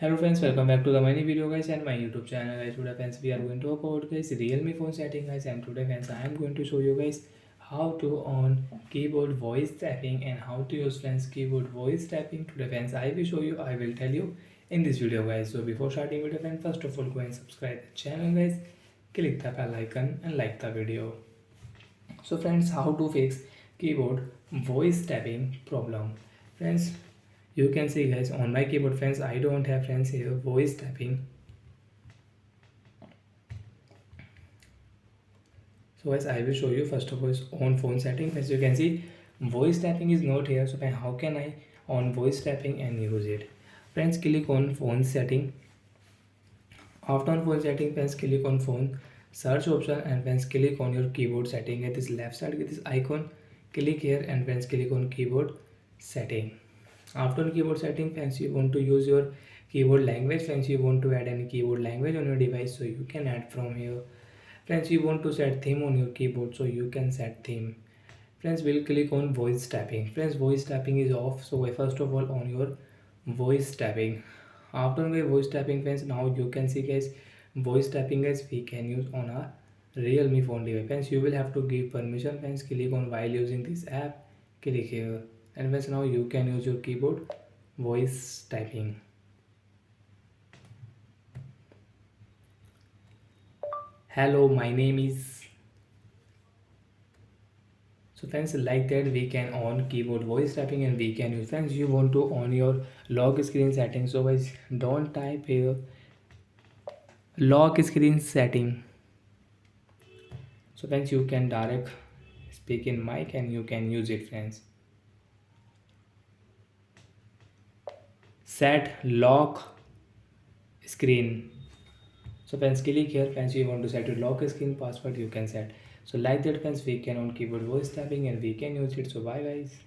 Hello friends, welcome back to the mini video guys and my YouTube channel guys. Today friends we are going to talk about guys Realme phone setting guys, and today friends I am going to show you guys how to on keyboard voice tapping and how to use friends keyboard voice tapping. Today friends I will tell you in this video guys. So before starting video friends, first of all go and subscribe the channel guys, click the bell icon and like the video. So friends, how to fix keyboard voice tapping problem. Friends, you can see guys on my keyboard friends I don't have friends here voice tapping. So guys I will show you first of all on phone setting. As you can see voice tapping is not here, so then how can I on voice tapping and use it? Friends, click on phone setting. After on phone setting friends, click on phone search option and friends click on your keyboard setting. At this left side get this icon, click here and friends click on keyboard setting. After keyboard setting friends, you want to use your keyboard language. Friends, you want to add any keyboard language on your device, so you can add from here. Friends, you want to set theme on your keyboard, so you can set theme. Friends, we'll click on voice tapping. Friends, voice tapping is off, so first of all on your voice tapping. After my voice tapping friends, now you can see guys voice tapping guys we can use on a Realme phone device. Friends, you will have to give permission. Friends, click on while using this app, click here and friends now you can use your keyboard voice typing. Hello, my name is. So friends, like that we can on keyboard voice typing and we can use. Friends, you want to on your lock screen settings, so guys don't type here lock screen setting. So friends, you can direct speak in mic and you can use it. Friends, set lock screen. So friends, click here. Friends, you want to set your lock screen password, you can set. So like that friends, we can on keyboard voice tapping and we can use it. So bye guys.